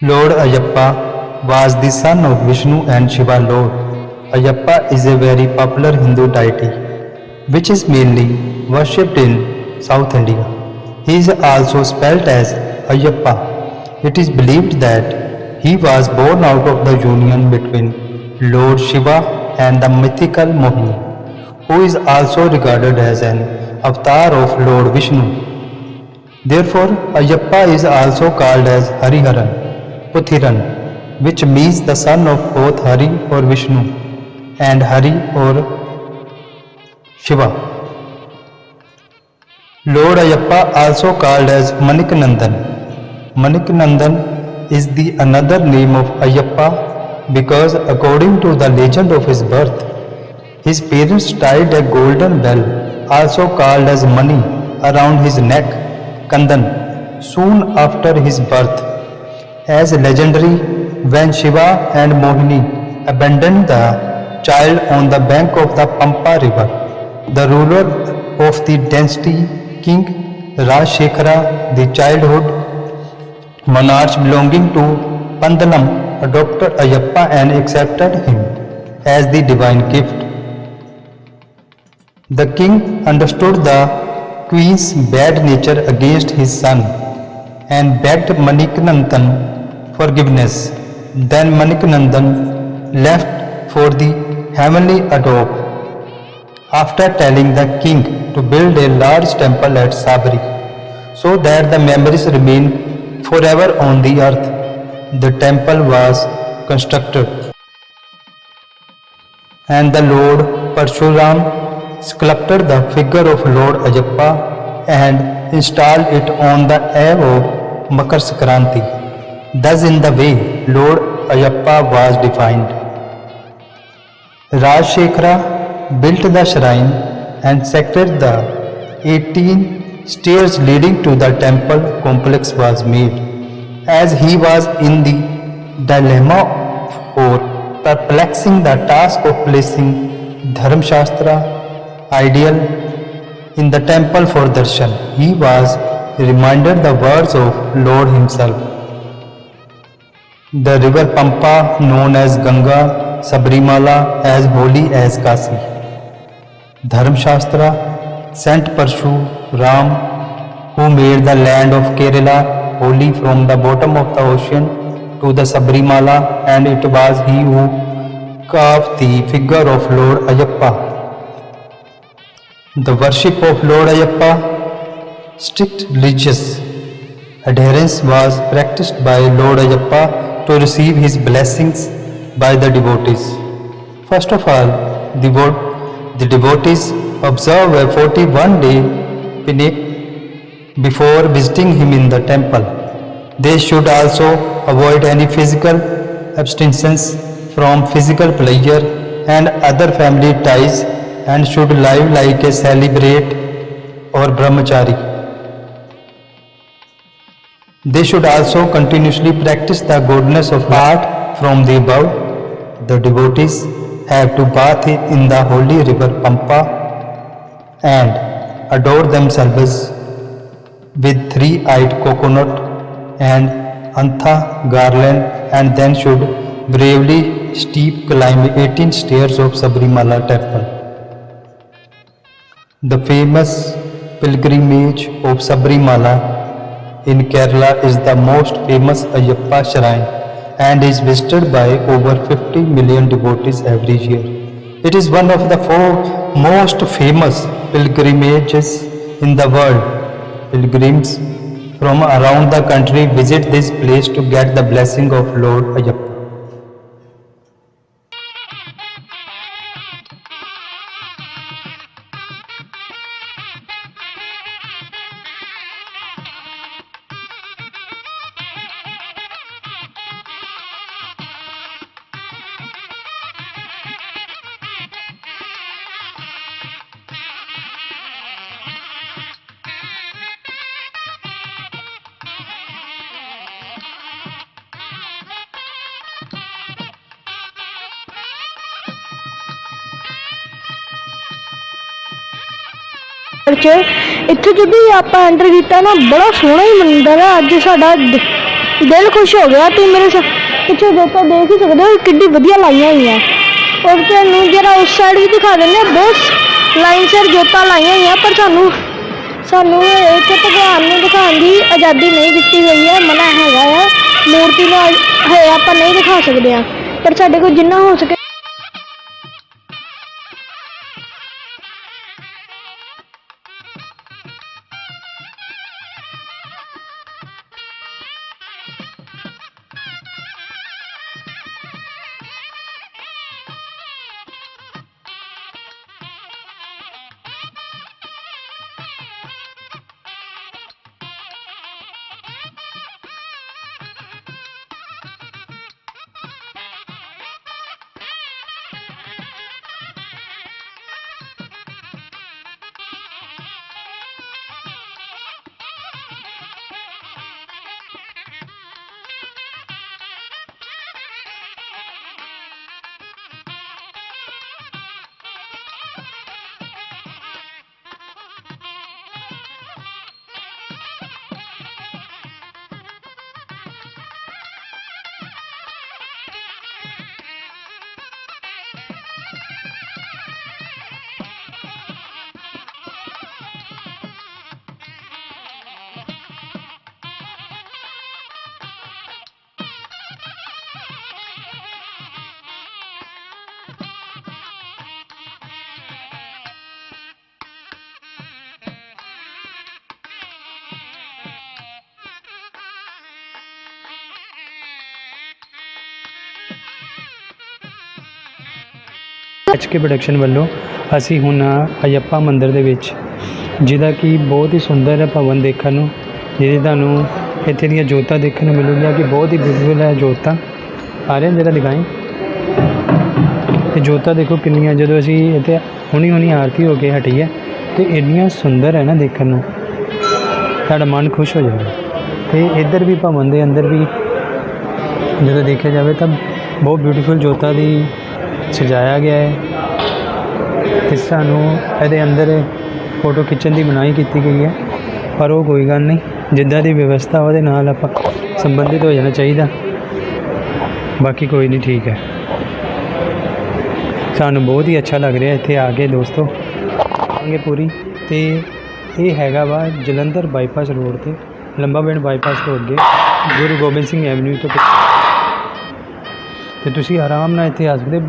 Lord Ayyappa was the son of Vishnu and Shiva. Lord Ayyappa is a very popular Hindu deity which is mainly worshipped in South India. He is also spelt as Ayyappa. It is believed that he was born out of the union between Lord Shiva and the mythical Mohini, who is also regarded as an avatar of Lord Vishnu. Therefore, Ayyappa is also called as Hariharan, Puthiran, which means the son of both Hari or Vishnu and Hari or Shiva. Lord Ayyappa, also called as Maniknandan. Maniknandan is the another name of Ayyappa because according to the legend of his birth, his parents tied a golden bell, also called as Mani, around his neck, Kandan, soon after his birth. As legendary, when Shiva and Mohini abandoned the child on the bank of the Pampa river, the ruler of the dynasty, King Rajshekhara, the childhood monarch belonging to Pandalam, adopted Ayyappa and accepted him as the divine gift. The king understood the queen's bad nature against his son and begged Maniknandan forgiveness. Then Maniknandan left for the heavenly abode after telling the king to build a large temple at Sabri so that the memories remain forever on the earth. The temple was constructed and the Lord Parshuram sculpted the figure of Lord Ayyappa and installed it on the eve of Makar Sankranti. Thus, in the way Lord Ayyappa was defined. Rajshekhara built the shrine and sacred the 18 stairs leading to the temple complex was made. As he was in the dilemma for perplexing the task of placing Dharmashastra ideal in the temple for darshan, he was reminded the words of Lord himself. The river Pampa, known as Ganga, Sabrimala, as holy as Kasi. Dharmashastra sent Parshuram, who made the land of Kerala holy from the bottom of the ocean to the Sabrimala, and it was he who carved the figure of Lord Ayyappa. The worship of Lord Ayyappa, strict religious adherence was practiced by Lord Ayyappa to receive his blessings by the devotees. First of all, the devotees observe a 41-day pinay before visiting him in the temple. They should also avoid any physical abstinence from physical pleasure and other family ties and should live like a celebrate or brahmachari. They should also continuously practice the goodness of art from the above. The devotees have to bathe in the holy river Pampa and adore themselves with three-eyed coconut and antha garland, and then should bravely steep climb 18 stairs of Sabrimala temple. The famous pilgrimage of Sabrimala in Kerala is the most famous Ayyappa shrine and is visited by over 50 million devotees every year. It is one of the four most famous pilgrimages in the world. Pilgrims from around the country visit this place to get the blessing of Lord Ayyappa. ਚ ਇੱਥੇ ਜਦੋਂ ਹੀ ਆਪਾਂ enter ਕੀਤਾ ਨਾ ਬੜਾ ਸੋਹਣਾ ਹੀ ਮੰਦਰ ਹੈ। ਅੱਜ ਸਾਡਾ ਦਿਲ ਖੁਸ਼ ਹੋ ਗਿਆ। ਤੁਸੀਂ ਮੇਰੇ ਪਿੱਛੇ ਜੋਤਾਂ ਦੇਖ ਹੀ ਸਕਦੇ ਹੋ ਕਿੰਨੀ ਵਧੀਆ ਲਾਈਆਂ ਹੋਈਆਂ। ਔਰ ਤੁਹਾਨੂੰ ਜਰਾ ਉਸ ਸਾਈਡ ਵੀ ਦਿਖਾ ਦਿੰਦੇ ਹਾਂ, ਬਹੁਤ ਲਾਈਨ ਸਿਰ ਜੋਤਾਂ ਲਾਈਆਂ ਹੋਈਆਂ, ਪਰ ਸਾਨੂੰ ਇੱਥੇ ਭਗਵਾਨ ਨੂੰ ਦਿਖਾਉਣ ਦੀ ਆਜ਼ਾਦੀ ਨਹੀਂ ਦਿੱਤੀ ਗਈ ਹੈ। ਮਨਾ ਹੈਗਾ ਆ, ਮੂਰਤੀ ਨੂੰ ਹੈ ਆਪਾਂ ਨਹੀਂ ਦਿਖਾ ਸਕਦੇ ਹਾਂ, ਪਰ ਸਾਡੇ ਕੋਲ ਜਿੰਨਾ ਹੋ ਸਕੇ HK ਪ੍ਰੋਡਕਸ਼ਨ ਵੱਲੋਂ ਅਸੀਂ ਹੁਣ ਅਯੱਪਾ ਮੰਦਿਰ ਦੇ ਵਿੱਚ, ਜਿਹਦਾ ਕਿ ਬਹੁਤ ਹੀ ਸੁੰਦਰ ਹੈ ਭਵਨ ਦੇਖਣ ਨੂੰ, ਜਿਹਦੀ ਤੁਹਾਨੂੰ ਇੱਥੇ ਦੀਆਂ ਜੋਤਾਂ ਦੇਖਣ ਨੂੰ ਮਿਲੂਗੀਆਂ ਕਿ ਬਹੁਤ ਹੀ ਬਿਊਟੀਫੁਲ ਹੈ ਜੋਤਾਂ। ਆ ਰਹੇ ਜਿਹੜਾ ਦਿਖਾਈ ਇਹ ਜੋਤਾਂ ਦੇਖੋ ਕਿੰਨੀਆਂ, ਜਦੋਂ ਅਸੀਂ ਇੱਥੇ ਹੁਣੀ ਆਰਤੀ ਹੋ ਕੇ ਹਟੀ ਹੈ ਅਤੇ ਇੰਨੀਆਂ ਸੁੰਦਰ ਹੈ ਨਾ ਦੇਖਣ ਨੂੰ, ਤੁਹਾਡਾ ਮਨ ਖੁਸ਼ ਹੋ ਜਾਏਗਾ। ਅਤੇ ਇੱਧਰ ਵੀ ਭਵਨ ਦੇ ਅੰਦਰ ਵੀ ਜਦੋਂ ਦੇਖਿਆ ਜਾਵੇ ਤਾਂ ਬਹੁਤ ਬਿਊਟੀਫੁਲ ਜੋਤਾਂ ਦੀ ਸਜਾਇਆ ਗਿਆ ਹੈ ਅਤੇ ਸਾਨੂੰ ਇਹਦੇ ਅੰਦਰ ਫੋਟੋ ਖਿੱਚਣ ਦੀ ਮਨਾਹੀ ਕੀਤੀ ਗਈ ਹੈ, ਪਰ ਉਹ ਕੋਈ ਗੱਲ ਨਹੀਂ, ਜਿੱਦਾਂ ਦੀ ਵਿਵਸਥਾ ਉਹਦੇ ਨਾਲ ਆਪਾਂ ਸੰਬੰਧਿਤ ਹੋ ਜਾਣਾ ਚਾਹੀਦਾ। ਬਾਕੀ ਕੋਈ ਨਹੀਂ, ਠੀਕ ਹੈ। ਸਾਨੂੰ ਬਹੁਤ ਹੀ ਅੱਛਾ ਲੱਗ ਰਿਹਾ ਇੱਥੇ ਆ ਕੇ ਦੋਸਤੋ, ਆਵਾਂਗੇ ਪੂਰੀ। ਅਤੇ ਇਹ ਹੈਗਾ ਵਾ ਜਲੰਧਰ ਬਾਈਪਾਸ ਰੋਡ 'ਤੇ, ਲੰਬਾ ਪਿੰਡ ਬਾਈਪਾਸ ਤੋਂ ਅੱਗੇ ਗੁਰੂ ਗੋਬਿੰਦ ਸਿੰਘ ਐਵਨਿਊ ਤੋਂ, ਅਤੇ ਤੁਸੀਂ ਆਰਾਮ ਨਾਲ ਇੱਥੇ ਆ ਸਕਦੇ।